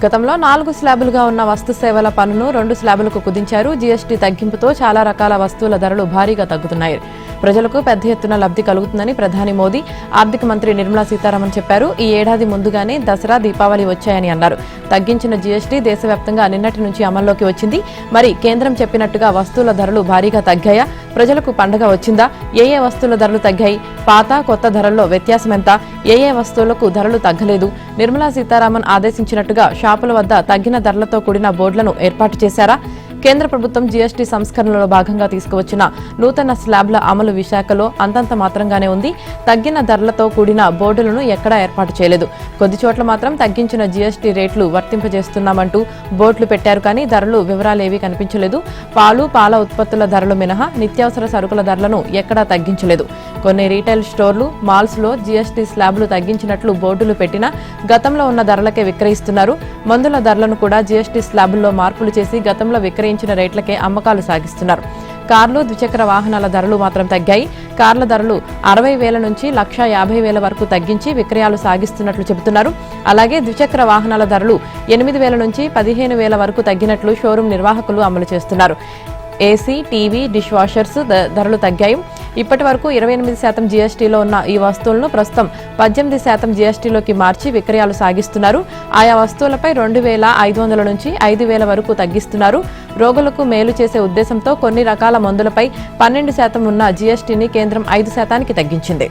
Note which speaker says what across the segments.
Speaker 1: గతంలో 4 స్లాబులుగా ఉన్న వస్తు సేవల పన్నును 2 స్లాబులకు కుదించారు. జీఎస్టీ తగ్గింపుతో చాలా రకాల వస్తువుల ధరలు భారీగా తగ్గుతున్నాయి. ప్రజలకు పెద్ద ఎత్తున లబ్ధి కలుగుతుందని ప్రధాని మోదీ, ఆర్థిక మంత్రి నిర్మలా సీతారామన్ చెప్పారు. ఈ ఏడాది ముందుగానే దసరా, దీపావళి వచ్చాయని అన్నారు. తగ్గించిన జీఎస్టీ దేశవ్యాప్తంగా నిన్నటి నుంచి అమల్లోకి వచ్చింది. మరి కేంద్రం చెప్పినట్టుగా వస్తువుల ధరలు భారీగా తగ్గాయా? ప్రజలకు పండగ వచ్చిందా? ఏ వస్తువుల ధరలు తగ్గాయి? పాత కొత్త ధరల్లో వ్యత్యాసం ఎంత? ఏ వస్తువులకు ధరలు తగ్గలేదు? నిర్మలా సీతారామన్ ఆదేశించినట్టుగా షాపుల వద్ద తగ్గిన ధరలతో కూడిన బోర్డులను ఏర్పాటు చేశారా? కేంద్ర ప్రభుత్వం జీఎస్టీ సంస్కరణలో భాగంగా తీసుకువచ్చిన నూతన స్లాబ్ల అమలు విశాఖలో అంతంత మాత్రంగానే ఉంది. తగ్గిన ధరలతో కూడిన బోర్డులను ఎక్కడా ఏర్పాటు చేయలేదు. కొద్ది చోట్ల మాత్రం తగ్గించిన జీఎస్టీ రేట్లు వర్తింపజేస్తున్నామంటూ బోర్డులు పెట్టారు. కానీ ధరలు వివరాలేవీ కనిపించలేదు. పాలు, పాల ఉత్పత్తుల ధరలు మినహా నిత్యావసర సరుకుల ధరలను ఎక్కడా తగ్గించలేదు. కొన్ని రీటైల్ స్టోర్లు, మాల్స్ లో జీఎస్టీ స్లాబ్లు తగ్గించినట్లు బోర్డులు పెట్టినా గతంలో ఉన్న ధరలకే విక్రయిస్తున్నారు. మందుల ధరలను కూడా జీఎస్టీ స్లాబుల్లో మార్పులు చేసి గతంలో విక్రయించిన రేట్లకే అమ్మకాలు సాగిస్తున్నారు. కార్లు, ద్విచక్ర వాహనాల ధరలు మాత్రం తగ్గాయి. కార్ల ధరలు 60,000 నుంచి 1,50,000 వరకు తగ్గించి విక్రయాలు సాగిస్తున్నట్లు చెబుతున్నారు. అలాగే ద్విచక్ర వాహనాల ధరలు 8,000 నుంచి 15,000 వరకు తగ్గినట్లు షోరూం నిర్వాహకులు అమలు చేస్తున్నారు. ఏసీ, టీవీ, డిష్ వాషర్స్ ధరలు తగ్గాయి. ఇప్పటి వరకు 28% జీఎస్టీలో ఉన్న ఈ వస్తువులను ప్రస్తుతం 18% జీఎస్టీలోకి మార్చి విక్రయాలు సాగిస్తున్నారు. ఆయా వస్తువులపై 2,500 నుంచి 5,000 వరకు తగ్గిస్తున్నారు. రోగులకు మేలు చేసే ఉద్దేశంతో కొన్ని రకాల మందులపై 12% ఉన్న జీఎస్టీని కేంద్రం 5%కి తగ్గించింది.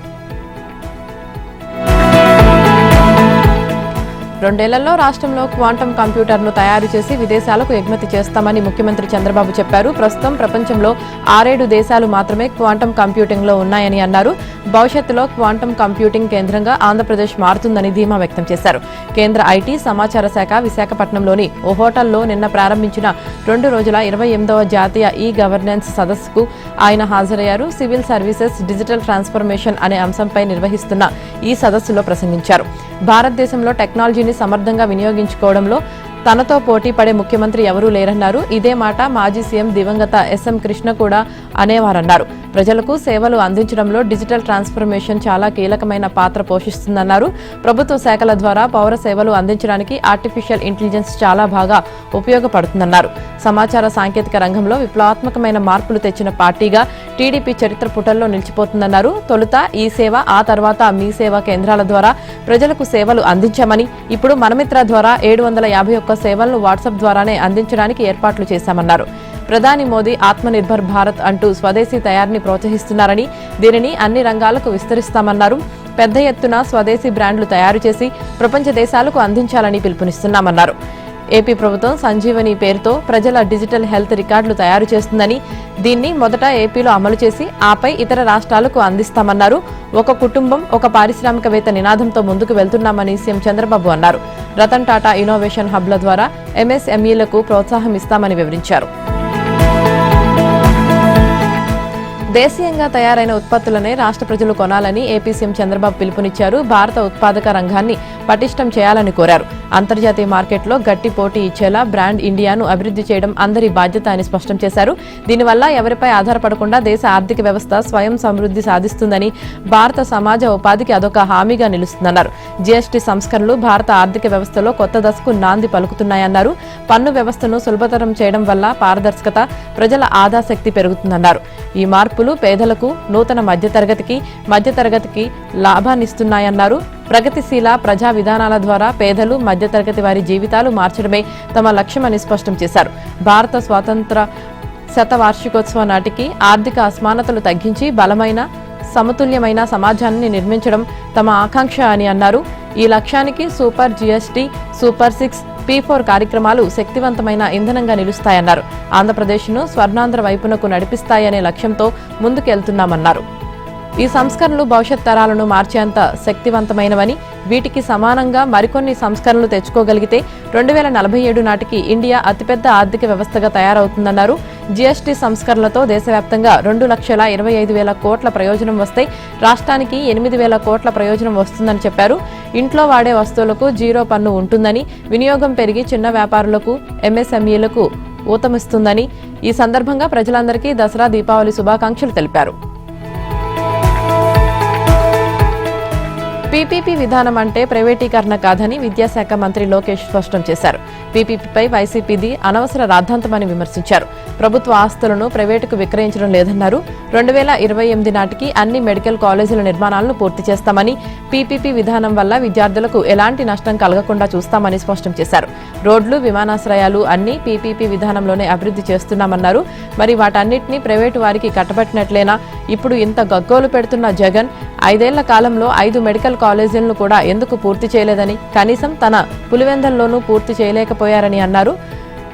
Speaker 1: 2 ఏళ్లలో రాష్ట్రంలో క్వాంటమ్ కంప్యూటర్ను తయారు చేసి విదేశాలకు ఎగుమతి చేస్తామని ముఖ్యమంత్రి చంద్రబాబు చెప్పారు. ప్రస్తుతం ప్రపంచంలో 6-7 దేశాలు మాత్రమే క్వాంటమ్ కంప్యూటింగ్లో ఉన్నాయని అన్నారు. భవిష్యత్తులో క్వాంటమ్ కంప్యూటింగ్ కేంద్రంగా ఆంధ్రప్రదేశ్ మారుతుందని ధీమా వ్యక్తం చేశారు. కేంద్ర ఐటీ, సమాచార శాఖ విశాఖపట్నంలోని ఓ హోటల్లో నిన్న ప్రారంభించిన 2 రోజుల 28వ జాతీయ ఈ గవర్నెన్స్ సదస్సుకు ఆయన హాజరయ్యారు. సివిల్ సర్వీసెస్ డిజిటల్ ట్రాన్స్ఫర్మేషన్ అనే అంశంపై నిర్వహిస్తున్న ఈ సదస్సులో ప్రసంగించారు. భారతదేశంలో టెక్నాలజీని సమర్థంగా వినియోగించుకోవడంలో తనతో పోటీ పడే ముఖ్యమంత్రి ఎవరూ లేరన్నారు. ఇదే మాట మాజీ సీఎం దివంగత ఎస్ఎం కృష్ణ కూడా అనేవారన్నారు. ప్రజలకు సేవలు అందించడంలో డిజిటల్ ట్రాన్స్ఫర్మేషన్ చాలా కీలకమైన పాత్ర పోషిస్తుందన్నారు. ప్రభుత్వ శాఖల ద్వారా పౌర సేవలు అందించడానికి ఆర్టిఫిషియల్ ఇంటెలిజెన్స్ చాలా బాగా ఉపయోగపడుతుందన్నారు. సమాచార సాంకేతిక రంగంలో విప్లవాత్మకమైన మార్పులు తెచ్చిన పార్టీగా టీడీపీ చరిత్ర పుటల్లో నిలిచిపోతుందన్నారు. తొలుత ఈ సేవ, ఆ తర్వాత మీ సేవ కేంద్రాల ద్వారా ప్రజలకు సేవలు అందించామని, ఇప్పుడు మనమిత్ర ద్వారా 751 సేవలను వాట్సాప్ ద్వారానే అందించడానికి ఏర్పాట్లు చేశామన్నారు. ప్రధాని మోదీ ఆత్మనిర్భర్ భారత్ అంటూ స్వదేశీ తయారీని ప్రోత్సహిస్తున్నారని, దీనిని అన్ని రంగాలకు విస్తరిస్తామన్నారు. పెద్ద ఎత్తున స్వదేశీ బ్రాండ్లు తయారు చేసి ప్రపంచ దేశాలకు అందించాలని పిలుపునిస్తున్నామన్నారు. ఏపీ ప్రభుత్వం సంజీవని పేరుతో ప్రజల డిజిటల్ హెల్త్ రికార్డులు తయారు చేస్తుందని, దీన్ని మొదట ఏపీలో అమలు చేసి ఆపై ఇతర రాష్ట్రాలకు అందిస్తామన్నారు. ఒక కుటుంబం, ఒక పారిశ్రామికవేత్త నినాదంతో ముందుకు వెళ్తున్నామని సీఎం చంద్రబాబు అన్నారు. రతన్ టాటా ఇన్నోవేషన్ హబ్ల ద్వారా ఎంఎస్ఎంఈలకు ప్రోత్సాహం ఇస్తామని వివరించారు. దేశీయంగా తయారైన ఉత్పత్తులనే రాష్ట్ర ప్రజలు కొనాలని ఏపీ సీఎం చంద్రబాబు పిలుపునిచ్చారు. భారత ఉత్పాదక రంగాన్ని పటిష్టం చేయాలని కోరారు. అంతర్జాతీయ మార్కెట్లో గట్టి పోటీ ఇచ్చేలా బ్రాండ్ ఇండియాను అభివృద్ధి చేయడం అందరి బాధ్యత అని స్పష్టం చేశారు. దీనివల్ల ఎవరిపై ఆధారపడకుండా దేశ ఆర్థిక వ్యవస్థ స్వయం సమృద్ధి సాధిస్తుందని, భారత సమాజ ఉపాధికి అదొక హామీగా నిలుస్తుందన్నారు. జీఎస్టీ సంస్కరణలు భారత ఆర్థిక వ్యవస్థలో కొత్త దశకు నాంది పలుకుతున్నాయన్నారు. పన్ను వ్యవస్థను సులభతరం చేయడం వల్ల పారదర్శకత, ప్రజల ఆదాశక్తి పెరుగుతుందన్నారు. ఈ మార్పులు పేదలకు, నూతన మధ్యతరగతికి లాభాన్నిస్తున్నాయన్నారు. ప్రగతిశీల ప్రజా విధానాల ద్వారా పేదలు, మధ్యతరగతి వారి జీవితాలు మార్చడమే తమ లక్ష్యమని స్పష్టం చేశారు. భారత స్వాతంత్ర శతవార్షికోత్సవం నాటికి ఆర్థిక అసమానతలు తగ్గించి బలమైన, సమతుల్యమైన సమాజాన్ని నిర్మించడం తమ ఆకాంక్ష అని అన్నారు. ఈ లక్ష్యానికి సూపర్ జీఎస్టీ, సూపర్ 6, P4 కార్యక్రమాలు శక్తివంతమైన ఇంధనంగా నిలుస్తాయన్నారు. ఆంధ్రప్రదేశ్ను స్వర్ణాంధ్ర వైపునకు నడిపిస్తాయనే లక్ష్యంతో ముందుకెళ్తున్నామన్నారు. ఈ సంస్కరణలు భవిష్యత్ తరాలను మార్చేంత శక్తివంతమైనవని, వీటికి సమానంగా మరికొన్ని సంస్కరణలు తెచ్చుకోగలిగితే 2047 నాటికి ఇండియా అతిపెద్ద ఆర్థిక వ్యవస్థగా తయారవుతుందన్నారు. జీఎస్టీ సంస్కరణలతో దేశవ్యాప్తంగా 2,25,000 కోట్ల ప్రయోజనం వస్తే రాష్ట్రానికి 8,000 కోట్ల ప్రయోజనం వస్తుందని చెప్పారు. ఇంట్లో వాడే వస్తువులకు 0 పన్ను ఉంటుందని, వినియోగం పెరిగి చిన్న వ్యాపారులకు, ఎంఎస్ఎంఈలకు ఊతమిస్తుందని ఈ సందర్భంగా ప్రజలందరికీ దసరా, దీపావళి శుభాకాంక్షలు తెలిపారు. పీపీపీ విధానం అంటే ప్రైవేటీకరణ కాదని విద్యాశాఖ మంత్రి లోకేష్ స్పష్టం చేశారు. పీపీపీపై వైసీపీది అనవసర రాద్ధాంతమని విమర్శించారు. ప్రభుత్వ ఆస్తులను ప్రైవేటుకు విక్రయించడం లేదన్నారు. 2028 నాటికి అన్ని మెడికల్ కాలేజీల నిర్మాణాలను పూర్తి చేస్తామని, పీపీపీ విధానం వల్ల విద్యార్థులకు ఎలాంటి నష్టం కలగకుండా చూస్తామని స్పష్టం చేశారు. రోడ్లు, విమానాశ్రయాలు అన్ని పీపీపీ విధానంలోనే అభివృద్ధి చేస్తున్నామన్నారు. మరి వాటన్నిటినీ ప్రైవేటు వారికి కట్టబెట్టినట్లేనా? ఇప్పుడు ఇంత గగ్గోలు పెడుతున్న జగన్ 5 ఏళ్ల కాలంలో 5 మెడికల్ కాలేజీలను కూడా ఎందుకు పూర్తి చేయలేదని, కనీసం తన పులివెందల్లోనూ పూర్తి చేయలేకపోయారని అన్నారు.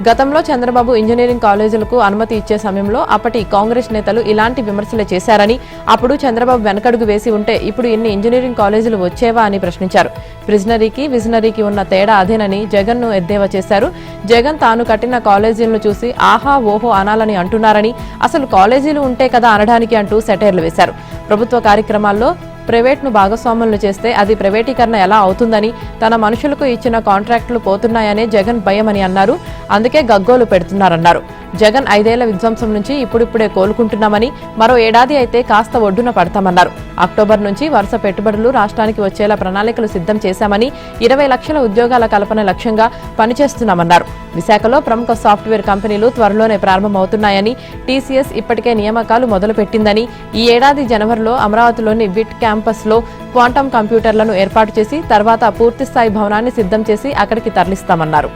Speaker 1: గతంలో చంద్రబాబు ఇంజనీరింగ్ కాలేజీలకు అనుమతి ఇచ్చే సమయంలో అప్పటి కాంగ్రెస్ నేతలు ఇలాంటి విమర్శలు చేశారని, అప్పుడు చంద్రబాబు వెనకడుగు వేసి ఉంటే ఇప్పుడు ఇన్ని ఇంజనీరింగ్ కాలేజీలు వచ్చేవా అని ప్రశ్నించారు. ప్రిజనరీకి విజనరీకి ఉన్న తేడా అదేనని జగన్ ను ఎద్దేవా చేశారు. జగన్ తాను కట్టిన కాలేజీలను చూసి ఆహా ఓహో అనాలని అంటున్నారని, అసలు కాలేజీలు ఉంటే కదా అనడానికి అంటూ సెటైర్లు వేశారు. ప్రభుత్వ కార్యక్రమాల్లో ప్రైవేట్ను భాగస్వాములను చేస్తే అది ప్రైవేటీకరణ ఎలా అవుతుందని, తన మనుషులకు ఇచ్చిన కాంట్రాక్టులు పోతున్నాయనే జగన్ భయమని అన్నారు. అందుకే గగ్గోలు పెడుతున్నారన్నారు. జగన్ 5 ఏళ్ల విధ్వంసం నుంచి ఇప్పుడిప్పుడే కోలుకుంటున్నామని, మరో ఏడాది అయితే కాస్త ఒడ్డున పడతామన్నారు. అక్టోబర్ నుంచి వరుస పెట్టుబడులు రాష్ట్రానికి వచ్చేలా ప్రణాళికలు సిద్ధం చేశామని, 20 లక్షల ఉద్యోగాల కల్పన లక్ష్యంగా పనిచేస్తున్నామన్నారు. విశాఖలో ప్రముఖ సాఫ్ట్వేర్ కంపెనీలు త్వరలోనే ప్రారంభమవుతున్నాయని, టీసీఎస్ ఇప్పటికే నియామకాలు మొదలుపెట్టిందని, ఈ ఏడాది జనవరిలో అమరావతిలోని విట్ క్యాంపస్లో క్వాంటమ్ కంప్యూటర్లను ఏర్పాటు చేసి తర్వాత పూర్తిస్థాయి భవనాన్ని సిద్ధం చేసి అక్కడికి తరలిస్తామన్నారు.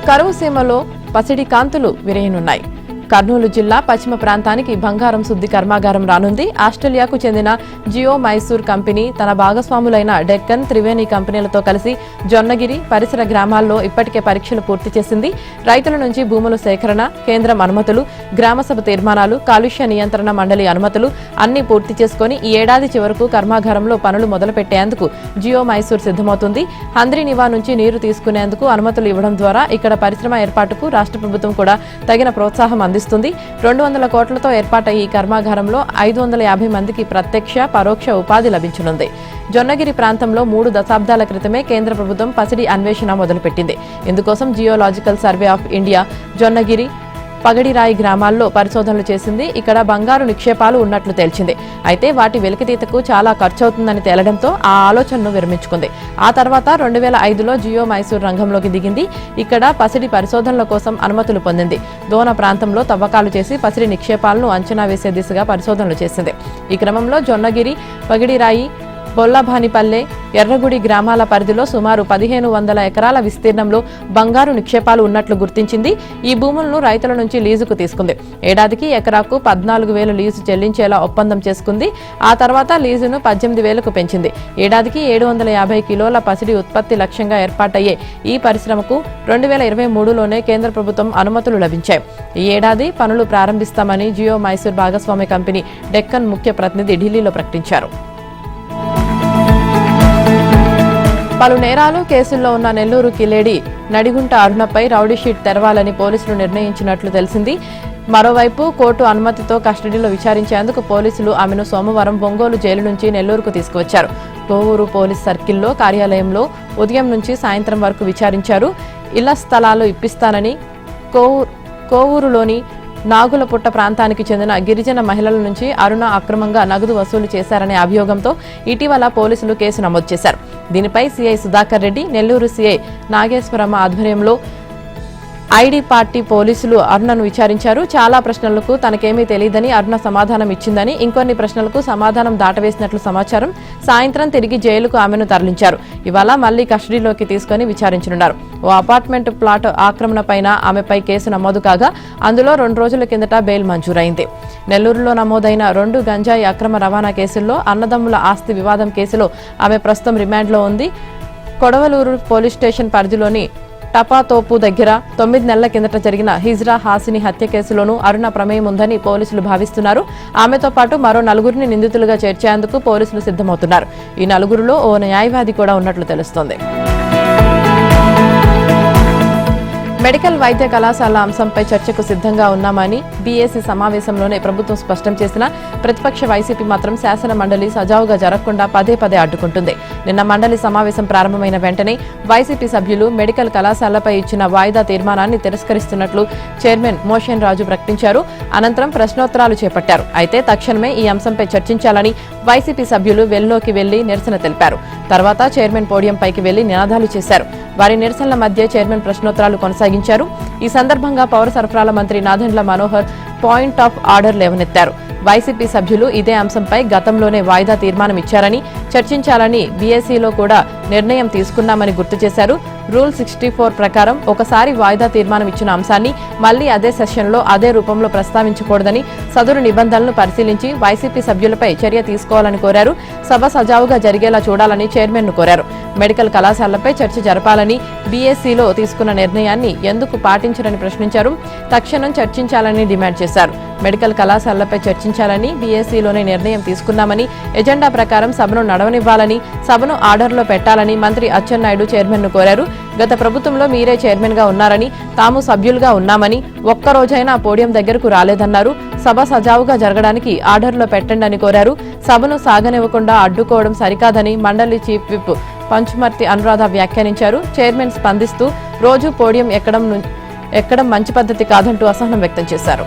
Speaker 1: కరువు సీమలో పసిడి కాంతులు విరియనున్నాయి. కర్నూలు జిల్లా పశ్చిమ ప్రాంతానికి బంగారం శుద్ధి కర్మాగారం రానుంది. ఆస్ట్రేలియాకు చెందిన జియో మైసూర్ కంపెనీ తన భాగస్వాములైన డెక్కన్, త్రివేణి కంపెనీలతో కలిసి జొన్నగిరి పరిసర గ్రామాల్లో ఇప్పటికే పరీక్షలు పూర్తి చేసింది. రైతుల నుంచి భూముల సేకరణ, కేంద్రం అనుమతులు, గ్రామసభ తీర్మానాలు, కాలుష్య నియంత్రణ మండలి అనుమతులు అన్ని పూర్తి చేసుకుని ఈ ఏడాది చివరకు కర్మాగారంలో పనులు మొదలుపెట్టేందుకు జియో మైసూర్ సిద్ధమవుతుంది. హంద్రీనివా నుంచి నీరు తీసుకునేందుకు అనుమతులు ఇవ్వడం ద్వారా ఇక్కడ పరిశ్రమ ఏర్పాటుకు రాష్ట్ర ప్రభుత్వం కూడా తగిన ప్రోత్సాహం అందిస్తుంది. 200 కోట్లతో ఏర్పాటయ్యే ఈ కర్మాగారంలో 550 మందికి ప్రత్యక్ష, పరోక్ష ఉపాధి లభించనుంది. జొన్నగిరి ప్రాంతంలో 3 దశాబ్దాల క్రితమే కేంద్ర ప్రభుత్వం పసిడి అన్వేషణ మొదలుపెట్టింది. ఇందుకోసం Geological Survey of India Jonnagiri, Pagadirayi గ్రామాల్లో పరిశోధనలు చేసింది. ఇక్కడ బంగారు నిక్షేపాలు ఉన్నట్లు తేల్చింది. అయితే వాటి వెలికితీతకు చాలా ఖర్చవుతుందని తేలడంతో ఆ ఆలోచనను విరమించుకుంది. ఆ తర్వాత 2005లో జియో మైసూర్ రంగంలోకి దిగింది. ఇక్కడ పసిడి పరిశోధనల కోసం అనుమతులు పొందింది. దోన ప్రాంతంలో తవ్వకాలు చేసి పసిడి నిక్షేపాలను అంచనా వేసే దిశగా పరిశోధనలు చేసింది. ఈ క్రమంలో జొన్నగిరి, పగిడిరాయి, బొల్లభానిపల్లె, ఎర్రగుడి గ్రామాల పరిధిలో సుమారు 1500 ఎకరాల విస్తీర్ణంలో బంగారు నిక్షేపాలు ఉన్నట్లు గుర్తించింది. ఈ భూములను రైతుల నుంచి లీజుకు తీసుకుంది. ఏడాదికి ఎకరాకు 14,000 లీజు చెల్లించేలా ఒప్పందం చేసుకుంది. ఆ తర్వాత లీజును 18,000కు పెంచింది. ఏడాదికి 750 కిలోల పసిడి ఉత్పత్తి లక్ష్యంగా ఏర్పాటయ్యే ఈ పరిశ్రమకు 2023లోనే కేంద్ర ప్రభుత్వం అనుమతులు లభించాయి. ఈ ఏడాది పనులు ప్రారంభిస్తామని జియో మైసూర్ భాగస్వామి కంపెనీ డెక్కన్ ముఖ్య ప్రతినిధి ఢిల్లీలో ప్రకటించారు. పలు నేరాలు, కేసుల్లో ఉన్న నెల్లూరు కిలేడి నడిగుంట అరుణపై రౌడీషీట్ తెరవాలని పోలీసులు నిర్ణయించినట్లు తెలిసింది. మరోవైపు కోర్టు అనుమతితో కస్టడీలో విచారించేందుకు పోలీసులు ఆమెను సోమవారం ఒంగోలు జైలు నుంచి నెల్లూరుకు తీసుకువచ్చారు. కోవూరు పోలీస్ సర్కిల్లో కార్యాలయంలో ఉదయం నుంచి సాయంత్రం వరకు విచారించారు. ఇళ్ల స్థలాలు ఇప్పిస్తానని కోవూరులోని నాగులపుట్ట ప్రాంతానికి చెందిన గిరిజన మహిళల నుంచి అరుణ అక్రమంగా నగదు వసూలు చేశారనే అభియోగంతో ఇటీవల పోలీసులు కేసు నమోదు చేశారు. దీనిపై సీఐ సుధాకర్ రెడ్డి, నెల్లూరు సీఐ నాగేశ్వరమ్మ ఆధ్వర్యంలో ఐడి పార్టీ పోలీసులు అరుణను విచారించారు. చాలా ప్రశ్నలకు తనకేమీ తెలియదని అరుణ సమాధానం ఇచ్చిందని, ఇంకొన్ని ప్రశ్నలకు సమాధానం దాటవేసినట్లు సమాచారం. సాయంత్రం తిరిగి జైలుకు ఆమెను తరలించారు. ఇవాళ మళ్లీ కస్టడీలోకి తీసుకుని విచారించనున్నారు. ఓ అపార్ట్మెంట్ ప్లాట్ ఆక్రమణపైన ఆమెపై కేసు నమోదు కాగా అందులో 2 రోజుల కిందట బెయిల్ మంజూరైంది. నెల్లూరులో నమోదైన 2 గంజాయి అక్రమ రవాణా కేసుల్లో అన్నదమ్ముల ఆస్తి వివాదం కేసులో ఆమె ప్రస్తుతం రిమాండ్లో ఉంది. కొడవలూరు పోలీస్ స్టేషన్ పరిధిలోని టపాతోపు దగ్గర 9 నెలల కిందట జరిగిన హిజ్రా హాసిని హత్య కేసులోనూ అరుణ ప్రమేయం ఉందని పోలీసులు భావిస్తున్నారు. ఆమెతో పాటు మరో 4గురిని నిందితులుగా చేర్చేందుకు పోలీసులు సిద్ధమవుతున్నారు. ఈ 4గురిలో ఓ న్యాయవాది కూడా ఉన్నట్లు తెలుస్తోంది. మెడికల్ వైద్య కళాశాల అంశంపై చర్చకు సిద్ధంగా ఉన్నామని బీఏసీ సమావేశంలోనే ప్రభుత్వం స్పష్టం చేసినా ప్రతిపక్ష వైసీపీ మాత్రం శాసన మండలి సజావుగా జరగకుండా పదే పదే అడ్డుకుంటుంది. నిన్న మండలి సమావేశం ప్రారంభమైన వెంటనే వైసీపీ సభ్యులు మెడికల్ కళాశాలపై ఇచ్చిన వాయిదా తీర్మానాన్ని తిరస్కరిస్తున్నట్లు చైర్మన్ మోషన్ రాజు ప్రకటించారు. అనంతరం ప్రశ్నోత్తరాలు చేపట్టారు. అయితే తక్షణమే ఈ అంశంపై చర్చించాలని వైసీపీ సభ్యులు వెల్లోకి వెళ్లి నిరసన తెలిపారు. తర్వాత చైర్మన్ పోడియంపైకి వెళ్లి నినాదాలు చేశారు. వారి నిరసనల మధ్య చైర్మన్ ప్రశ్నోత్తరాలు కొనసాగించారు. ఈ సందర్భంగా పౌర సరఫరాల మంత్రి Nadendla Manohar point of order లేవనెత్తారు. వైసీపీ సభ్యులు ఇదే అంశంపై గతంలోనే వాయిదా తీర్మానం ఇచ్చారని, చర్చించాలని బీఏసీలో కూడా నిర్ణయం తీసుకున్నామని గుర్తు చేశారు. రూల్ 64 ప్రకారం ఒకసారి వాయిదా తీర్మానం ఇచ్చిన అంశాన్ని మళ్లీ అదే సెషన్లో అదే రూపంలో ప్రస్తావించకూడదని సదరు నిబంధనలను పరిశీలించి వైసీపీ సభ్యులపై చర్య తీసుకోవాలని కోరారు. సభ సజావుగా జరిగేలా చూడాలని చైర్మన్ ను కోరారు. మెడికల్ కళాశాలపై చర్చ జరపాలని బీఎస్సీలో తీసుకున్న నిర్ణయాన్ని ఎందుకు పాటించరని ప్రశ్నించారు. తక్షణం చర్చించాలని డిమాండ్ చేశారు. మెడికల్ కళాశాలపై చర్చించాలని బీఎస్సీలోనే నిర్ణయం తీసుకున్నామని, ఎజెండా ప్రకారం సభను నడవనివ్వాలని, సభను ఆర్డర్లో పెట్టాలని మంత్రి అచ్చెన్నాయుడు చైర్మన్ ను కోరారు. గత ప్రభుత్వంలో మీరే చైర్మన్ గా ఉన్నారని, తాము సభ్యులుగా ఉన్నామని, ఒక్కరోజైనా పోడియం దగ్గరకు రాలేదన్నారు. సభ సజావుగా జరగడానికి ఆర్డర్లో పెట్టండి అని కోరారు. సభను సాగనివ్వకుండా అడ్డుకోవడం సరికాదని మండలి చీఫ్ విప్ పంచుమర్తి అనురాధ వ్యాఖ్యానించారు. చైర్మన్ స్పందిస్తూ రోజు పోడియం ఎక్కడం మంచి పద్ధతి కాదంటూ అసహనం వ్యక్తం చేశారు.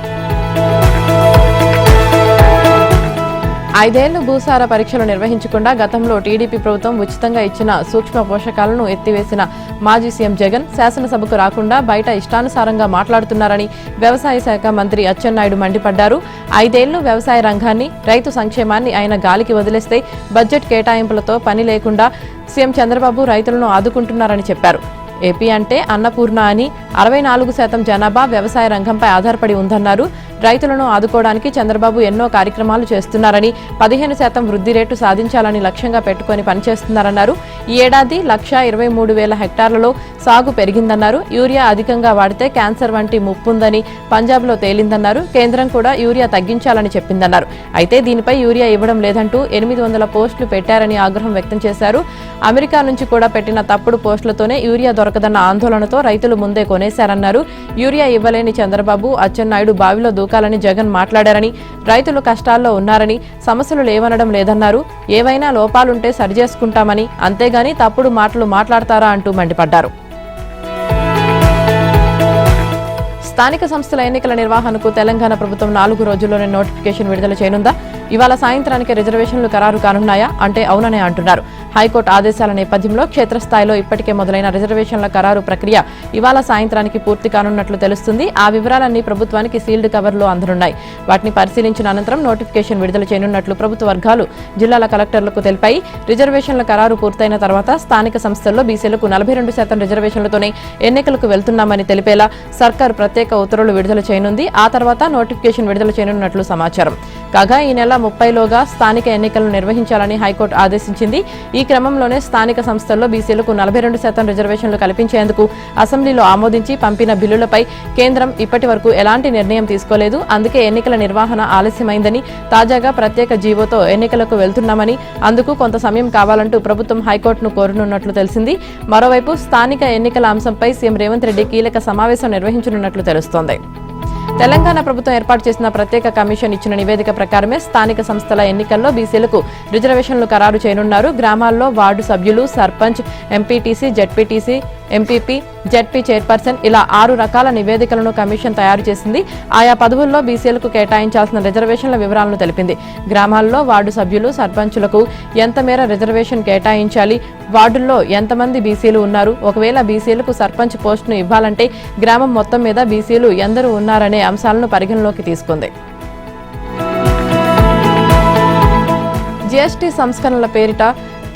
Speaker 1: 5 ఏళ్లు భూసార పరీక్షలు నిర్వహించకుండా గతంలో టీడీపీ ప్రభుత్వం ఉచితంగా ఇచ్చిన సూక్ష్మ పోషకాలను ఎత్తివేసిన మాజీ సీఎం జగన్ శాసనసభకు రాకుండా బయట ఇష్టానుసారంగా మాట్లాడుతున్నారని వ్యవసాయ శాఖ మంత్రి అచ్చెన్నాయుడు మండిపడ్డారు. 5 ఏళ్లు వ్యవసాయ రంగాన్ని, రైతు సంక్షేమాన్ని ఆయన గాలికి వదిలేస్తే బడ్జెట్ కేటాయింపులతో పని లేకుండా సీఎం చంద్రబాబు రైతులను ఆదుకుంటున్నారని చెప్పారు. ఏపీ అంటే అన్నపూర్ణ అని, 64% జనాభా వ్యవసాయ రంగంపై ఆధారపడి ఉందన్నారు. రైతులను ఆదుకోవడానికి చంద్రబాబు ఎన్నో కార్యక్రమాలు చేస్తున్నారని, 15% వృద్ధి రేటు సాధించాలని లక్ష్యంగా పెట్టుకుని పనిచేస్తున్నారన్నారు. ఈ ఏడాది 1,23,000 హెక్టార్లలో సాగు పెరిగిందన్నారు. యూరియా అధికంగా వాడితే క్యాన్సర్ వంటి ముప్పుందని పంజాబ్లో తేలిందన్నారు. కేంద్రం కూడా యూరియా తగ్గించాలని చెప్పిందన్నారు. అయితే దీనిపై యూరియా ఇవ్వడం లేదంటూ 800 పోస్టులు పెట్టారని ఆగ్రహం వ్యక్తం చేశారు. అమెరికా నుంచి కూడా పెట్టిన తప్పుడు పోస్టులతోనే యూరియా దొరకదన్న ఆందోళనతో రైతులు ముందే కొనేశారన్నారు. యూరియా ఇవ్వలేని చంద్రబాబు, అచ్చెన్నాయుడు బావిలో దూకాలని జగన్ మాట్లాడారని, రైతులు కష్టాల్లో ఉన్నారని, సమస్యలు లేవనడం లేదన్నారు. ఏవైనా లోపాలుంటే సరిచేసుకుంటామని, అంతేగాని తప్పుడు మాటలు మాట్లాడతారా అంటూ మండిపడ్డారు. స్థానిక సంస్థల ఎన్నికల నిర్వహణకు తెలంగాణ ప్రభుత్వం 4 రోజుల్లోనే నోటిఫికేషన్ విడుదల చేయనుందా? ఇవాళ సాయంత్రానికి రిజర్వేషన్లు ఖరారు కానున్నాయా అంటే అవుననే అంటున్నారు. హైకోర్టు ఆదేశాల నేపథ్యంలో క్షేత్రస్థాయిలో ఇప్పటికే మొదలైన రిజర్వేషన్ల ఖరారు ప్రక్రియ ఇవాళ సాయంత్రానికి పూర్తి కానున్నట్లు తెలుస్తుంది. ఆ వివరాలన్నీ ప్రభుత్వానికి సీల్డ్ కవర్లో అందనున్నాయి. వాటిని పరిశీలించిన అనంతరం నోటిఫికేషన్ విడుదల చేయనున్నట్లు ప్రభుత్వ వర్గాలు జిల్లాల కలెక్టర్లకు తెలిపాయి. రిజర్వేషన్ల ఖరారు పూర్తయిన తర్వాత స్థానిక సంస్థల్లో బీసీలకు 42% రిజర్వేషన్లతోనే ఎన్నికలకు వెళ్తున్నామని తెలిపేలా సర్కారు ప్రత్యేక ఉత్తర్వులు విడుదల చేయనుంది. ఆ తర్వాత నోటిఫికేషన్ విడుదల చేయనున్నట్లు సమాచారం. కాగా ఈ నెల 30లోగా స్థానిక ఎన్నికలను నిర్వహించాలని హైకోర్టు ఆదేశించింది. ఈ క్రమంలోనే స్థానిక సంస్థల్లో బీసీలకు 42% రిజర్వేషన్లు కల్పించేందుకు అసెంబ్లీలో ఆమోదించి పంపిన బిల్లులపై కేంద్రం ఇప్పటి వరకు ఎలాంటి నిర్ణయం తీసుకోలేదు. అందుకే ఎన్నికల నిర్వహణ ఆలస్యమైందని, తాజాగా ప్రత్యేక జీవోతో ఎన్నికలకు వెళ్తున్నామని, అందుకు కొంత సమయం కావాలంటూ ప్రభుత్వం హైకోర్టును కోరనున్నట్లు తెలిసింది. మరోవైపు స్థానిక ఎన్నికల అంశంపై సీఎం రేవంత్ రెడ్డి కీలక సమావేశం నిర్వహించనున్నట్లు తెలుస్తోంది. తెలంగాణ ప్రభుత్వం ఏర్పాటు చేసిన ప్రత్యేక కమిషన్ ఇచ్చిన నివేదిక ప్రకారమే స్థానిక సంస్థల ఎన్నికల్లో బీసీలకు రిజర్వేషన్లు ఖరారు చేయనున్నారు. గ్రామాల్లో వార్డు సభ్యులు, sarpanch, MPTC, ZPTC, MPP, ZP chairperson ఇలా 6 రకాల నివేదికలను కమిషన్ తయారు చేసింది. ఆయా పదవుల్లో బీసీలకు కేటాయించాల్సిన రిజర్వేషన్ల వివరాలను తెలిపింది. గ్రామాల్లో వార్డు సభ్యులు, సర్పంచులకు ఎంత మేర రిజర్వేషన్ కేటాయించాలి, వార్డుల్లో ఎంతమంది బీసీలు ఉన్నారు, ఒకవేళ బీసీలకు సర్పంచ్ పోస్టును ఇవ్వాలంటే గ్రామం మొత్తం మీద బీసీలు ఎందరూ ఉన్నారనే అంశాలను పరిగణలోకి తీసుకుంది. జీఎస్టీ సంస్కరణల పేరిట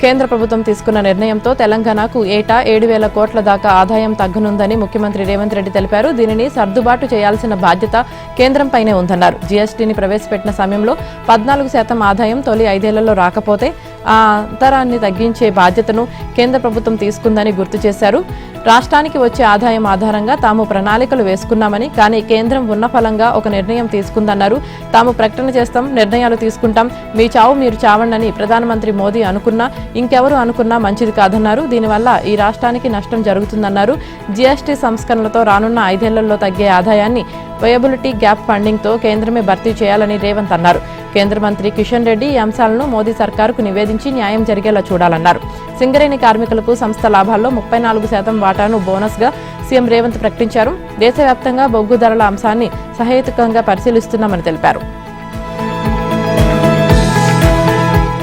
Speaker 1: కేంద్ర ప్రభుత్వం తీసుకున్న నిర్ణయంతో తెలంగాణకు ఏటా 7,000 కోట్ల దాకా ఆదాయం తగ్గనుందని ముఖ్యమంత్రి రేవంత్ రెడ్డి తెలిపారు. దీనిని సర్దుబాటు చేయాల్సిన బాధ్యత కేంద్రంపైనే ఉందన్నారు. జీఎస్టీని ప్రవేశపెట్టిన సమయంలో 14% ఆదాయం తొలి 5 ఏళ్లలో రాకపోతే ఆ అంతరాన్ని తగ్గించే బాధ్యతను కేంద్ర ప్రభుత్వం తీసుకుందని గుర్తు చేశారు. రాష్ట్రానికి వచ్చే ఆదాయం ఆధారంగా తాము ప్రణాళికలు వేసుకున్నామని, కానీ కేంద్రం ఉన్న ఫలంగా ఒక నిర్ణయం తీసుకుందన్నారు. తాము ప్రకటన చేస్తాం, నిర్ణయాలు తీసుకుంటాం, మీ చావు మీరు చావండని ప్రధానమంత్రి మోదీ అనుకున్నా, ఇంకెవరు అనుకున్నా మంచిది కాదన్నారు. దీనివల్ల ఈ రాష్ట్రానికి నష్టం జరుగుతుందన్నారు. జీఎస్టీ సంస్కరణలతో రానున్న 5 ఏళ్లలో తగ్గే ఆదాయాన్ని వయబిలిటీ గ్యాప్ ఫండింగ్ తో కేంద్రమే భర్తీ చేయాలని రేవంత్ అన్నారు. కేంద్ర మంత్రి కిషన్ రెడ్డి ఈ అంశాలను మోదీ సర్కారుకు నివేదించి న్యాయం జరిగేలా చూడాలన్నారు. సింగరేణి కార్మికులకు సంస్థ లాభాల్లో 34% వాటాను బోనస్ గా సీఎం రేవంత్ ప్రకటించారు. దేశవ్యాప్తంగా బొగ్గు ధరల అంశాన్ని సహేతుకంగా పరిశీలిస్తున్నామని తెలిపారు.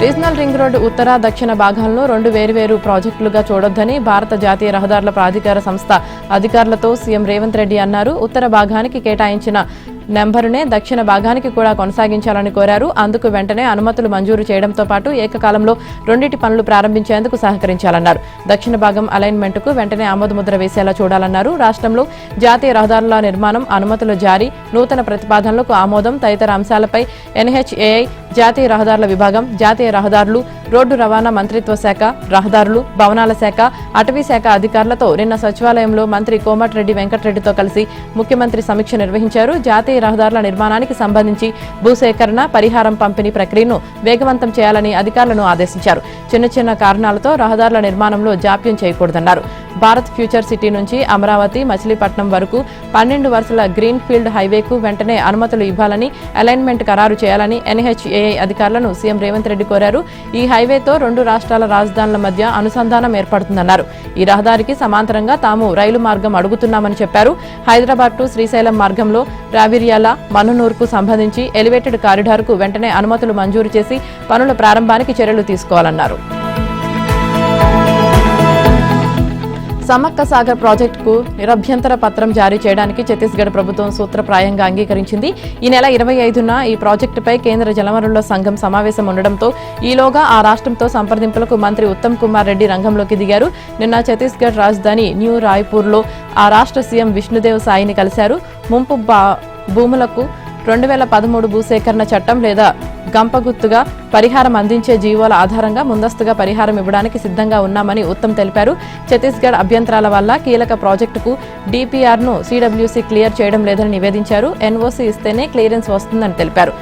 Speaker 1: రీజనల్ రింగ్ రోడ్డు ఉత్తర, దక్షిణ భాగాలను 2 వేర్వేరు ప్రాజెక్టులుగా చూడొద్దని భారత జాతీయ రహదారుల ప్రాధికార సంస్థ అధికారులతో సీఎం రేవంత్ రెడ్డి అన్నారు. ఉత్తర భాగానికి కేటాయించిన నెంబరునే దక్షిణ భాగానికి కూడా కొనసాగించాలని కోరారు. అందుకు వెంటనే అనుమతులు మంజూరు చేయడంతో పాటు ఏకకాలంలో 2 పనులు ప్రారంభించేందుకు సహకరించాలన్నారు. దక్షిణ భాగం అలైన్మెంట్కు వెంటనే ఆమోదముద్ర వేసేలా చూడాలన్నారు. రాష్ట్రంలో జాతీయ రహదారుల నిర్మాణం, అనుమతుల జారీ, నూతన ప్రతిపాదనలకు ఆమోదం తదితర అంశాలపై ఎన్హెచ్ఏఐ, జాతీయ రహదారుల విభాగం, జాతీయ రహదారులు, రోడ్డు రవాణా మంత్రిత్వ శాఖ, రహదారులు, భవనాల శాఖ, అటవీ శాఖ అధికారులతో నిన్న సచివాలయంలో మంత్రి కోమటిరెడ్డి వెంకటరెడ్డితో కలిసి ముఖ్యమంత్రి సమీక్ష నిర్వహించారు. జాతీయ రహదారుల నిర్మాణానికి సంబంధించి భూసేకరణ, పరిహారం పంపిణీ ప్రక్రియను వేగవంతం చేయాలని అధికారులను ఆదేశించారు. చిన్న చిన్న కారణాలతో రహదారుల నిర్మాణంలో జాప్యం చేయకూడదన్నారు. భారత్ ఫ్యూచర్ సిటీ నుంచి అమరావతి, మచిలీపట్నం వరకు 12 వరుసల గ్రీన్ ఫీల్డ్ హైవేకు వెంటనే అనుమతులు ఇవ్వాలని, అలైన్మెంట్ ఖరారు చేయాలని ఎన్హెచ్ఏఐ అధికారులను సీఎం రేవంత్ రెడ్డి కోరారు. ఈ హైవేతో 2 రాష్ట్రాల రాజధానుల మధ్య అనుసంధానం ఏర్పడుతుందన్నారు. ఈ రహదారికి సమాంతరంగా తాము రైలు మార్గం అడుగుతున్నామని చెప్పారు. హైదరాబాద్ టు శ్రీశైలం మార్గంలో రావిర్యాల, మనునూర్కు సంబంధించి ఎలివేటెడ్ కారిడార్కు వెంటనే అనుమతులు మంజూరు చేసి పనుల ప్రారంభానికి చర్యలు తీసుకోవాలన్నారు. సమ్మక్క సాగర్ ప్రాజెక్టుకు నిరభ్యంతర పత్రం జారీ చేయడానికి ఛత్తీస్గఢ్ ప్రభుత్వం సూత్రప్రాయంగా అంగీకరించింది. ఈ నెల 25న ఈ ప్రాజెక్టుపై కేంద్ర జలవనరుల సంఘం సమావేశం ఉండడంతో ఈలోగా ఆ రాష్ట్రంతో సంప్రదింపులకు మంత్రి ఉత్తమ్ కుమార్ రెడ్డి రంగంలోకి దిగారు. నిన్న ఛత్తీస్గఢ్ రాజధాని న్యూ రాయ్పూర్లో ఆ రాష్ట్ర సీఎం విష్ణుదేవ్ సాయిని కలిశారు. ముంపు భూములకు 2013 భూసేకరణ చట్టం లేదా గంపగుత్తుగా పరిహారం అందించే జీవోల ఆధారంగా ముందస్తుగా పరిహారం ఇవ్వడానికి సిద్ధంగా ఉన్నామని ఉత్తమ్ తెలిపారు. ఛత్తీస్గఢ్ అభ్యంతరాల వల్ల కీలక ప్రాజెక్టుకు డీపీఆర్ను సీడబ్ల్యూసీ క్లియర్ చేయడం లేదని నివేదించారు. ఎన్ఓసీ ఇస్తేనే క్లియరెన్స్ వస్తుందని తెలిపారు.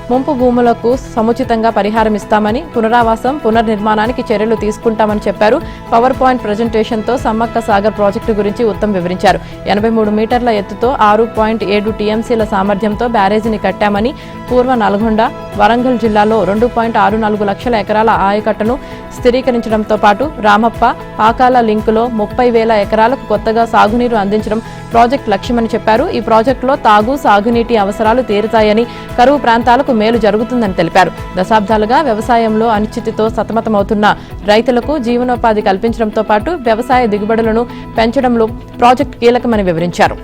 Speaker 1: ముంపు భూములకు సముచితంగా పరిహారం ఇస్తామని, పునరావాసం, పునర్నిర్మాణానికి చర్యలు తీసుకుంటామని చెప్పారు. పవర్ పాయింట్ ప్రజెంటేషన్తో సమ్మక్క సాగర్ ప్రాజెక్టు గురించి ఉత్తమ్ వివరించారు. 83 మీటర్ల ఎత్తుతో 6.7 టీఎంసీల సామర్థ్యంతో బ్యారేజీని కట్టామని, పూర్వ నల్గొండ, వరంగల్ జిల్లాలో 2.64 లక్షల ఎకరాల ఆయకట్టును స్థిరీకరించడంతో పాటు రామప్ప, పాకాల లింకులో 30,000 ఎకరాలకు కొత్తగా సాగునీరు అందించడం ప్రాజెక్టు లక్ష్యమని చెప్పారు. ఈ ప్రాజెక్టులో తాగు, సాగునీటి అవసరాలు తీరుతాయని, కరువు ప్రాంతాలకు మేలు జరుగుతుందని తెలిపారు. దశాబ్దాలుగా వ్యవసాయంలో అనిశ్చితితో సతమతమవుతున్న రైతులకు జీవనోపాధి కల్పించడంతో పాటు వ్యవసాయ దిగుబడులను పెంచడంలో ప్రాజెక్టు కీలకమని వివరించారు.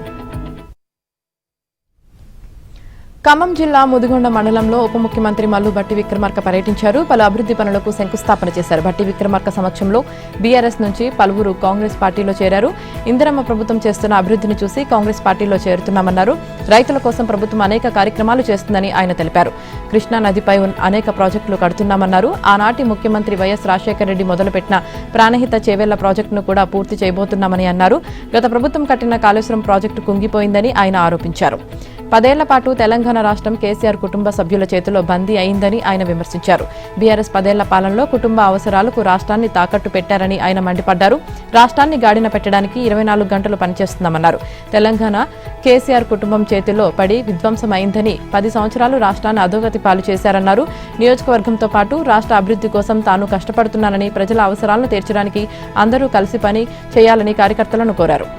Speaker 1: ఖమ్మం జిల్లా ముదిగొండ మండలంలో ఉప ముఖ్యమంత్రి మల్లు భట్టి విక్రమార్క పర్యటించారు. పలు అభివృద్ధి పనులకు శంకుస్థాపన చేశారు. భట్టి విక్రమార్క సమక్షంలో బీఆర్ఎస్ నుంచి పలువురు కాంగ్రెస్ పార్టీలో చేరారు. ఇందిరమ్మ ప్రభుత్వం చేస్తున్న అభివృద్ధిని చూసి కాంగ్రెస్ పార్టీలో చేరుతున్నామన్నారు. రైతుల కోసం ప్రభుత్వం అనేక కార్యక్రమాలు చేస్తుందని ఆయన తెలిపారు. కృష్ణా నదిపై అనేక ప్రాజెక్టులు కడుతున్నామన్నారు. ఆనాటి ముఖ్యమంత్రి వైఎస్ రాజశేఖర రెడ్డి మొదలుపెట్టిన ప్రాణహిత చేవెళ్ల ప్రాజెక్టును కూడా పూర్తి చేయబోతున్నామని అన్నారు. గత ప్రభుత్వం కట్టిన కాళేశ్వరం ప్రాజెక్టు కుంగిపోయిందని ఆయన ఆరోపించారు. 10 ఏళ్ల పాటు తెలంగాణ రాష్ట్రం కేసీఆర్ కుటుంబ సభ్యుల చేతిలో బందీ అయిందని ఆయన విమర్శించారు. బీఆర్ఎస్ 10 ఏళ్ల పాలనలో కుటుంబ అవసరాలకు రాష్ట్రాన్ని తాకట్టు పెట్టారని ఆయన మండిపడ్డారు. రాష్ట్రాన్ని గాడిన పెట్టడానికి 24 గంటలు పనిచేస్తున్నామన్నారు. తెలంగాణ కేసీఆర్ కుటుంబం చేతిలో పడి విధ్వంసమైందని, 10 సంవత్సరాలు రాష్ట్రాన్ని అధోగతి పాలు చేశారన్నారు. నియోజకవర్గంతో పాటు రాష్ట్ర అభివృద్ధి కోసం తాను కష్టపడుతున్నానని, ప్రజల అవసరాలను తీర్చడానికి అందరూ కలిసి పని చేయాలని కార్యకర్తలను కోరారు.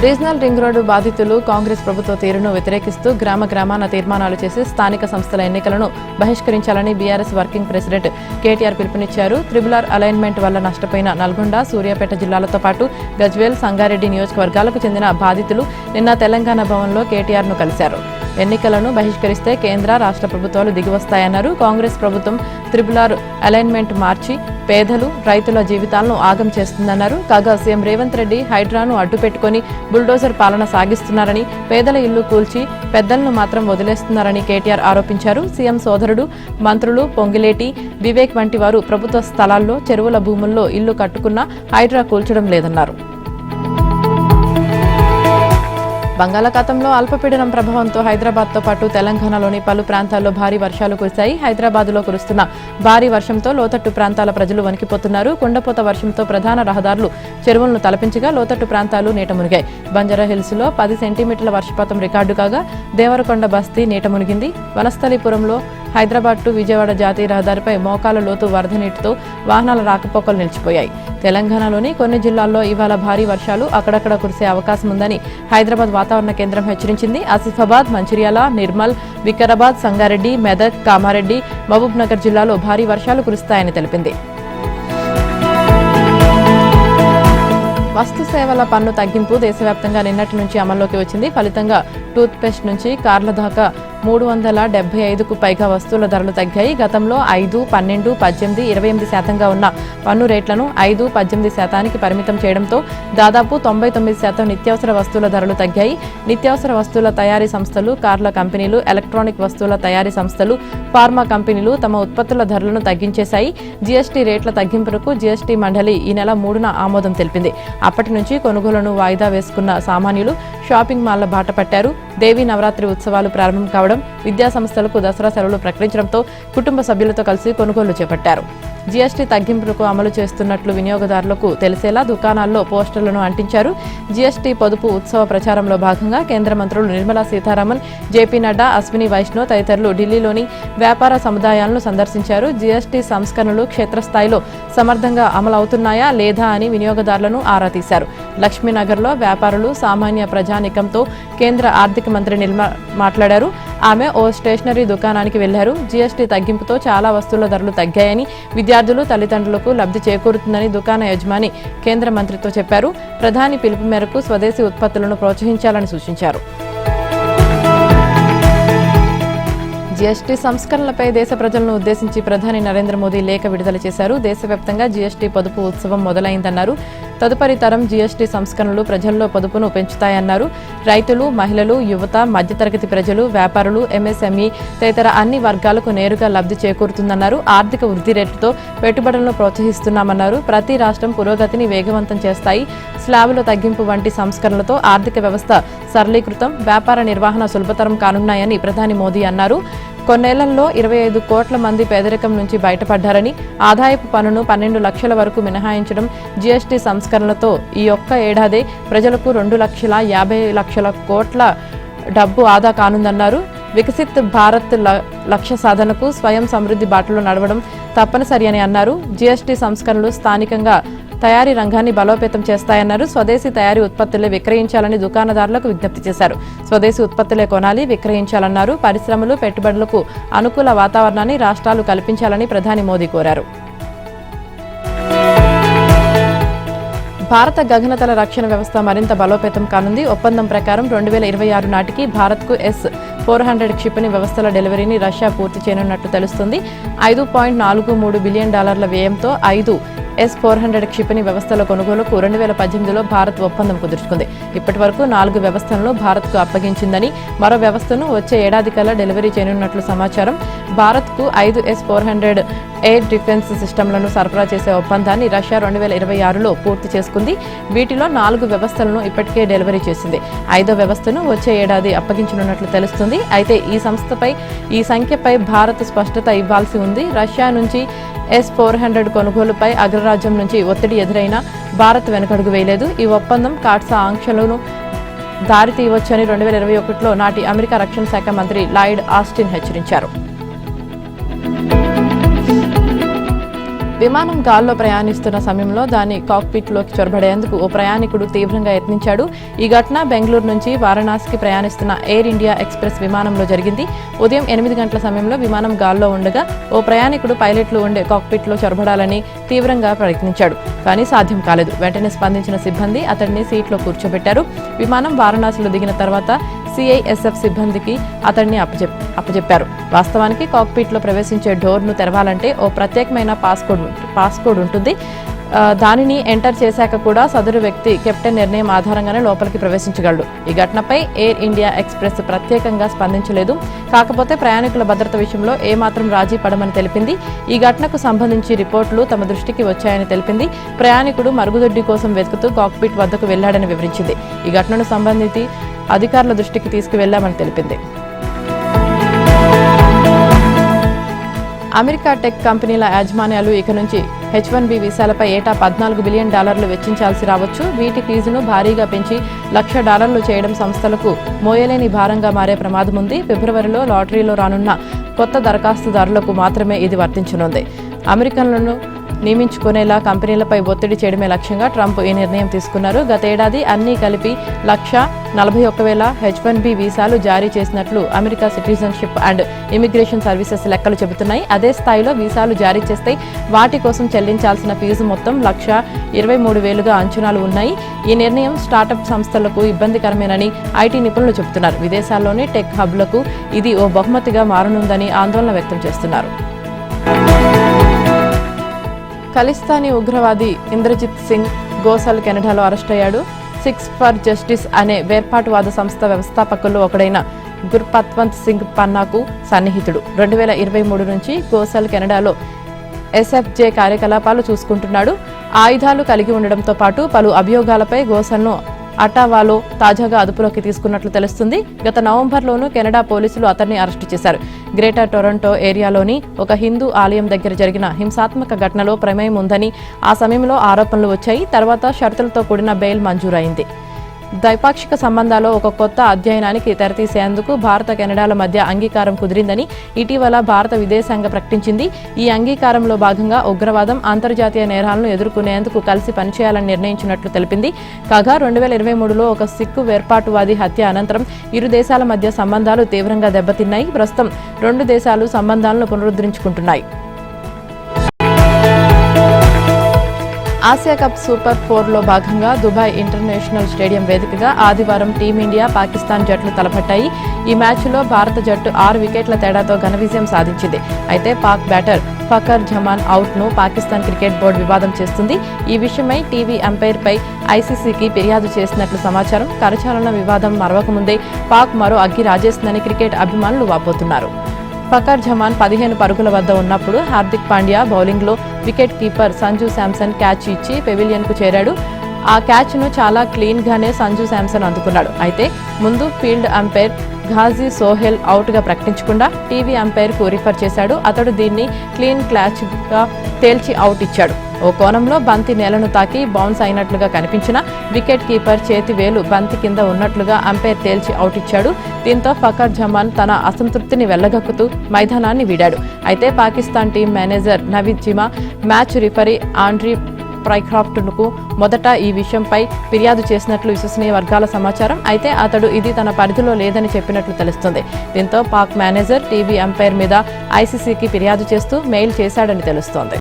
Speaker 1: రీజనల్ రింగ్ రోడ్డు బాధితులు కాంగ్రెస్ ప్రభుత్వ తీరును వ్యతిరేకిస్తూ గ్రామాన తీర్మానాలు చేసి స్థానిక సంస్థల ఎన్నికలను బహిష్కరించాలని బీఆర్ఎస్ వర్కింగ్ ప్రెసిడెంట్ కేటీఆర్ పిలుపునిచ్చారు. త్రిబుల్ అలైన్మెంట్ వల్ల నష్టపోయిన నల్గొండ, సూర్యాపేట జిల్లాలతో పాటు గజ్వేల్, సంగారెడ్డి నియోజకవర్గాలకు చెందిన బాధితులు నిన్న తెలంగాణ భవన్లో కేటీఆర్ను కలిశారు. ఎన్నికలను బహిష్కరిస్తే కేంద్ర రాష్ట్ర ప్రభుత్వాలు దిగివస్తాయన్నారు. కాంగ్రెస్ ప్రభుత్వం త్రిపుల్ అలైన్మెంట్ మార్చి పేదలు రైతుల జీవితాలను ఆగం చేస్తుందన్నారు. కాగా సీఎం రేవంత్ రెడ్డి హైడ్రాను అడ్డుపెట్టుకుని బుల్డోజర్ పాలన సాగిస్తున్నారని, పేదల ఇల్లు కూల్చి పెద్దలను మాత్రం వదిలేస్తున్నారని కేటీఆర్ ఆరోపించారు. సీఎం సోదరుడు మంత్రులు పొంగిలేటి, వివేక్ వంటి వారు ప్రభుత్వ స్థలాల్లో చెరువుల భూముల్లో ఇల్లు కట్టుకున్నా హైడ్రా కూల్చడం లేదన్నారు. బంగాళాఖాతంలో అల్పపీడనం ప్రభావంతో హైదరాబాద్తో పాటు తెలంగాణలోని పలు ప్రాంతాల్లో భారీ వర్షాలు కురిశాయి. హైదరాబాద్లో కురుస్తున్న భారీ వర్షంతో లోతట్టు ప్రాంతాల ప్రజలు వణికిపోతున్నారు. కుండపోత వర్షంతో ప్రధాన రహదారులు చెరువులను తలపించగా లోతట్టు ప్రాంతాలు నీట మునిగాయి. బంజారాహిల్స్లో 10 సెంటీమీటర్ల వర్షపాతం రికార్డు కాగా దేవరకొండ బస్తీ నీట మునిగింది. వనస్థలీపురంలో హైదరాబాద్ టు విజయవాడ జాతీయ రహదారిపై మోకాల లోతు వరద నీటితో వాహనాల రాకపోకలు నిలిచిపోయాయి. తెలంగాణలోని కొన్ని జిల్లాల్లో ఇవాళ భారీ వర్షాలు అక్కడక్కడ కురిసే అవకాశం ఉందని హైదరాబాద్ వాతావరణ కేంద్రం హెచ్చరించింది. ఆసిఫాబాద్, మంచిర్యాల, నిర్మల్, వికారాబాద్, సంగారెడ్డి, మెదక్, కామారెడ్డి, మహబూబ్ నగర్ జిల్లాలో భారీ వర్షాలు కురుస్తాయని తెలిపింది. వస్తు సేవల పన్ను తగ్గింపు దేశవ్యాప్తంగా నిన్నటి నుంచి అమల్లోకి వచ్చింది. ఫలితంగా టూత్ పేస్ట్ నుంచి కార్ల దాకా 375కు పైగా వస్తువుల ధరలు తగ్గాయి. గతంలో 5, 12, 18, 28% ఉన్న పన్ను రేట్లను 5, 18% పరిమితం చేయడంతో దాదాపు 99% నిత్యావసర వస్తువుల ధరలు తగ్గాయి. నిత్యావసర వస్తువుల తయారీ సంస్థలు, కార్ల కంపెనీలు, ఎలక్ట్రానిక్ వస్తువుల తయారీ సంస్థలు, ఫార్మా కంపెనీలు తమ ఉత్పత్తుల ధరలను తగ్గించేశాయి. జీఎస్టీ రేట్ల తగ్గింపునకు జీఎస్టీ మండలి ఈ నెల 3న ఆమోదం తెలిపింది. అప్పటి నుంచి కొనుగోలును వాయిదా వేసుకున్న సామాన్యులు షాపింగ్ మాల్ల బాట పట్టారు. దేవీ నవరాత్రి ఉత్సవాలు ప్రారంభం కావడం, విద్యా సంస్థలకు దసరా సెలవులు ప్రకటించడంతో కుటుంబ సభ్యులతో కలిసి కొనుగోలు చేపట్టారు. జీఎస్టీ తగ్గింపులకు అమలు చేస్తున్నట్లు వినియోగదారులకు తెలిసేలా దుకాణాల్లో పోస్టర్లను అంటించారు. జీఎస్టీ పొదుపు ఉత్సవ ప్రచారంలో భాగంగా కేంద్ర మంత్రులు నిర్మలా సీతారామన్, జేపీ నడ్డా, అశ్విని వైష్ణవ్ తదితరులు ఢిల్లీలోని వ్యాపార సముదాయాలను సందర్శించారు. జీఎస్టీ సంస్కరణలు క్షేత్రస్థాయిలో సమర్థంగా అమలవుతున్నాయా లేదా అని వినియోగదారులను ఆరా తీశారు. లక్ష్మీనగర్లో వ్యాపారులు, సామాన్య ప్రజానికంతో కేంద్ర ఆర్థిక మంత్రి నిర్మలా మాట్లాడారు. ఆమె ఓ స్టేషనరీ దుకాణానికి వెళ్లారు. జీఎస్టీ తగ్గింపుతో చాలా వస్తువుల ధరలు తగ్గాయని, విద్యార్థులు, తల్లిదండ్రులకు లబ్ధి చేకూరుతుందని దుకాణ యజమాని కేంద్ర మంత్రితో చెప్పారు. ప్రధాని పిలుపు మేరకు స్వదేశీ ఉత్పత్తులను ప్రోత్సహించాలని సూచించారు. జీఎస్టీ సంస్కరణలపై దేశ ప్రజలను ఉద్దేశించి ప్రధాని నరేంద్ర మోదీ లేఖ విడుదల చేశారు. దేశవ్యాప్తంగా జీఎస్టీ పొదుపు ఉత్సవం మొదలైందన్నారు. తదుపరి తరం జీఎస్టీ సంస్కరణలు ప్రజల్లో పొదుపును పెంచుతాయన్నారు. రైతులు, మహిళలు, యువత, మధ్యతరగతి ప్రజలు, వ్యాపారులు, ఎంఎస్ఎంఈ తదితర అన్ని వర్గాలకు నేరుగా లబ్ధి చేకూరుతుందన్నారు. ఆర్థిక వృద్ధి రేటుతో పెట్టుబడులను ప్రోత్సహిస్తున్నామన్నారు. ప్రతి రాష్ట్రం పురోగతిని వేగవంతం చేస్తాయి. స్లాబుల తగ్గింపు వంటి సంస్కరణలతో ఆర్థిక వ్యవస్థ సరళీకృతం, వ్యాపార నిర్వహణ సులభతరం కానున్నాయని ప్రధాని మోదీ అన్నారు. కొన్నేళ్లలో 25 కోట్ల మంది పేదరికం నుంచి బయటపడ్డారని, ఆదాయపు పన్నును 12 లక్షల వరకు మినహాయించడం జీఎస్టీ సంస్కరణలతో ఈ ఒక్క ఏడాదే ప్రజలకు 2,50,00,000 కోట్ల డబ్బు ఆదా కానుందన్నారు. వికసిత్ భారత్ లక్ష్య సాధనకు స్వయం సమృద్ధి బాటలో నడవడం తప్పనిసరి అని అన్నారు. జీఎస్టీ సంస్కరణలు స్థానికంగా తయారీ రంగాన్ని బలోపేతం చేస్తాయన్నారు. స్వదేశీ తయారీ ఉత్పత్తులే విక్రయించాలని దుకాణదారులకు విజ్ఞప్తి చేశారు. స్వదేశీ ఉత్పత్తులే కొనాలి, విక్రయించాలన్నారు. పరిశ్రమలు, పెట్టుబడులకు అనుకూల వాతావరణాన్ని రాష్ట్రాలు కల్పించాలని ప్రధాని మోదీ కోరారు. భారత గగనతల రక్షణ వ్యవస్థ మరింత బలోపేతం కానుంది. ఒప్పందం ప్రకారం 2026 నాటికి భారత్కు S-400 క్షిపణి వ్యవస్థల డెలివరీని రష్యా పూర్తి చేయనున్నట్లు తెలుస్తుంది. $5.43 బిలియన్ వ్యయంతో 5 S-400 క్షిపణి వ్యవస్థల కొనుగోలుకు 2018లో భారత్ ఒప్పందం కుదుర్చుకుంది. ఇప్పటి వరకు 4 వ్యవస్థలను భారత్కు అప్పగించిందని, మరో వ్యవస్థను వచ్చే ఏడాది కల్లా డెలివరీ చేయనున్నట్లు సమాచారం. భారత్కు 5 S-400 ఎయిర్ డిఫెన్స్ సిస్టమ్లను సరఫరా చేసే ఒప్పందాన్ని రష్యా 2026లో పూర్తి చేసుకుంది. వీటిలో 4 వ్యవస్థలను ఇప్పటికే డెలివరీ చేసింది. 5వ వ్యవస్థను వచ్చే ఏడాది అప్పగించనున్నట్లు తెలుస్తుంది. అయితే ఈ సంఖ్యపై భారత్ స్పష్టత ఇవ్వాల్సి ఉంది. రష్యా నుంచి S-400 కొనుగోలుపై అగ్రరాజ్యం నుంచి ఒత్తిడి ఎదురైనా భారత్ వెనుకడుగు వేయలేదు. ఈ ఒప్పందం కాట్సా ఆంక్షలను దారితీయవచ్చని 2021లో నాటి అమెరికా రక్షణ శాఖ మంత్రి లాయిడ్ ఆస్టిన్ హెచ్చరించారు. విమానం గాల్లో ప్రయాణిస్తున్న సమయంలో దాని కాక్పిట్లోకి చొరబడేందుకు ఓ ప్రయాణికుడు తీవ్రంగా యత్నించాడు. ఈ ఘటన బెంగళూరు నుంచి వారణాసికి ప్రయాణిస్తున్న ఎయిర్ ఇండియా ఎక్స్ప్రెస్ విమానంలో జరిగింది. ఉదయం 8 గంటల సమయంలో విమానం గాల్లో ఉండగా ఓ ప్రయాణికుడు పైలట్లు ఉండే కాక్పిట్లో చొరబడాలని తీవ్రంగా ప్రయత్నించాడు. కానీ సాధ్యం కాలేదు. వెంటనే స్పందించిన సిబ్బంది అతడిని సీట్లో కూర్చోబెట్టారు. విమానం వారణాసిలో దిగిన తర్వాత సిఐఎస్ఎఫ్ సిబ్బందికి అతడిని అప్పచెప్పారు. వాస్తవానికి కాక్పిట్ లో ప్రవేశించే డోర్ ను తెరవాలంటే ఓ ప్రత్యేకమైన పాస్కోడ్ ఉంటుంది. దానిని ఎంటర్ చేశాక కూడా సదరు వ్యక్తి కెప్టెన్ నిర్ణయం ఆధారంగానే లోపలికి ప్రవేశించగలడు. ఈ ఘటనపై ఎయిర్ ఇండియా ఎక్స్ప్రెస్ ప్రత్యేకంగా స్పందించలేదు. కాకపోతే ప్రయాణికుల భద్రత విషయంలో ఏమాత్రం రాజీ పడమని తెలిపింది. ఈ ఘటనకు సంబంధించి రిపోర్టులు తమ దృష్టికి వచ్చాయని తెలిపింది. ప్రయాణికుడు మరుగుదొడ్డి కోసం వెతుకుతూ కాక్పిట్ వద్దకు వెళ్లాడని వివరించింది. ఈ ఘటనను సంబంధించి అధికారుల దృష్టికి తీసుకువెళ్లామని తెలిపింది. అమెరికా టెక్ కంపెనీల యాజమాన్యాలు ఇక నుంచి H-1B వీసాలపై ఏటా $14 బిలియన్ వెచ్చించాల్సి రావచ్చు. వీటి ఫీజును భారీగా పెంచి $1,00,000 చేయడం సంస్థలకు మోయలేని భారంగా మారే ప్రమాదం ఉంది. ఫిబ్రవరిలో లాటరీలో రానున్న కొత్త దరఖాస్తుదారులకు మాత్రమే ఇది వర్తించనుంది. అమెరికన్లను నియమించుకునేలా కంపెనీలపై ఒత్తిడి చేయడమే లక్ష్యంగా ట్రంప్ ఈ నిర్ణయం తీసుకున్నారు. గతేడాది అన్నీ కలిపి 1,41,000 H-1B వీసాలు జారీ చేసినట్లు America citizenship and immigration services లెక్కలు చెబుతున్నాయి. అదే స్థాయిలో వీసాలు జారీ చేస్తే వాటి కోసం చెల్లించాల్సిన ఫీజు మొత్తం 1,23,000గా అంచనాలు ఉన్నాయి. ఈ నిర్ణయం స్టార్టప్ సంస్థలకు ఇబ్బందికరమేనని ఐటీ నిపుణులు చెబుతున్నారు. విదేశాల్లోని టెక్ హబ్లకు ఇది ఓ బహుమతిగా మారనుందని ఆందోళన వ్యక్తం చేస్తున్నారు. ఖలిస్తానీ ఉగ్రవాది ఇంద్రజిత్ సింగ్ గోసల్ కెనడాలో అరెస్టయ్యాడు. సిక్స్ ఫర్ జస్టిస్ అనే వేర్పాటువాద సంస్థ వ్యవస్థాపకుల్లో ఒకడైన గుర్పత్వంత్ సింగ్ పన్నాకు సన్నిహితుడు. 2023 నుంచి గోసల్ కెనడాలో SFJ కార్యకలాపాలు చూసుకుంటున్నాడు. ఆయుధాలు కలిగి ఉండడంతో పాటు పలు అభియోగాలపై గోసల్ను అటావాలో తాజాగా అదుపులోకి తీసుకున్నట్లు తెలుస్తుంది. గత నవంబర్లోనూ కెనడా పోలీసులు అతన్ని అరెస్టు చేశారు. గ్రేటర్ టొరంటో ఏరియాలోని ఒక హిందూ ఆలయం దగ్గర జరిగిన హింసాత్మక ఘటనలో ప్రమేయం ఉందని ఆ సమయంలో ఆరోపణలు వచ్చాయి. తర్వాత షరతులతో కూడిన బెయిల్ మంజూరైంది. ద్వైపాక్షిక సంబంధాల్లో ఒక కొత్త అధ్యయనానికి తెరతీసేందుకు భారత కెనడాల మధ్య అంగీకారం కుదిరిందని ఇటీవల భారత విదేశాంగ ప్రకటించింది. ఈ అంగీకారంలో భాగంగా ఉగ్రవాదం, అంతర్జాతీయ నేరాలను ఎదుర్కొనేందుకు కలిసి పనిచేయాలని నిర్ణయించినట్లు తెలిపింది. కాగా 2023లో ఒక సిక్కు వేర్పాటువాది హత్య అనంతరం ఇరు దేశాల మధ్య సంబంధాలు తీవ్రంగా దెబ్బతిన్నాయి. ప్రస్తుతం రెండు దేశాలు సంబంధాలను పునరుద్ధరించుకుంటున్నాయి. ఆసియా కప్ సూపర్ 4లో భాగంగా దుబాయ్ ఇంటర్నేషనల్ స్టేడియం వేదికగా ఆదివారం టీమిండియా, పాకిస్తాన్ జట్లు తలపట్టాయి. ఈ మ్యాచ్లో భారత జట్టు 6 వికెట్ల తేడాతో ఘన విజయం సాధించింది. అయితే పాక్ బ్యాటర్ ఫకర్ జమాన్ అవుట్ను పాకిస్తాన్ క్రికెట్ బోర్డు వివాదం చేస్తుంది. ఈ విషయమై టీవీ అంపైర్పై ICCకి ఫిర్యాదు చేసినట్లు సమాచారం. కరచాలన వివాదం మరవకముందే పాక్ మరో అగ్గి రాజేస్తుందని క్రికెట్ అభిమానులు వాపోతున్నారు. ఫకర్ జమాన్ 15 పరుగుల వద్ద ఉన్నప్పుడు హార్దిక్ పాండ్యా బౌలింగ్లో wicket keeper Sanju Samson catch ఇచ్చి పెవిలియన్కు చేరాడు. ఆ క్యాచ్ను చాలా క్లీన్గానే సంజు శాంసన్ అందుకున్నాడు. అయితే ముందు ఫీల్డ్ అంపైర్ ఘాజీ సోహెల్ అవుట్గా ప్రకటించకుండా టీవీ అంపైర్కు రిఫర్ చేశాడు. అతడు దీన్ని క్లీన్ క్యాచ్గా తేల్చి అవుట్ ఇచ్చాడు. ఓ కోణంలో బంతి నేలను తాకి బౌన్స్ అయినట్లుగా కనిపించిన వికెట్ కీపర్ చేతి వేలు బంతి కింద ఉన్నట్లుగా అంపైర్ తేల్చి అవుట్ ఇచ్చాడు. దీంతో ఫకర్ జమాన్ తన అసంతృప్తిని వెళ్లగక్కుతూ మైదానాన్ని వీడాడు. అయితే Pakistan team manager Naveed Cheema, match referee Andy ప్రైక్రాఫ్ట్కు మొదట ఈ విషయంపై ఫిర్యాదు చేసినట్లు విశ్వసనీయ వర్గాల సమాచారం. అయితే అతడు ఇది తన పరిధిలో లేదని చెప్పినట్లు తెలుస్తుంది. దీంతో పాక్ మేనేజర్ టీవీ అంపైర్ మీద ICCకి ఫిర్యాదు చేస్తూ మెయిల్ చేశాడని తెలుస్తోంది.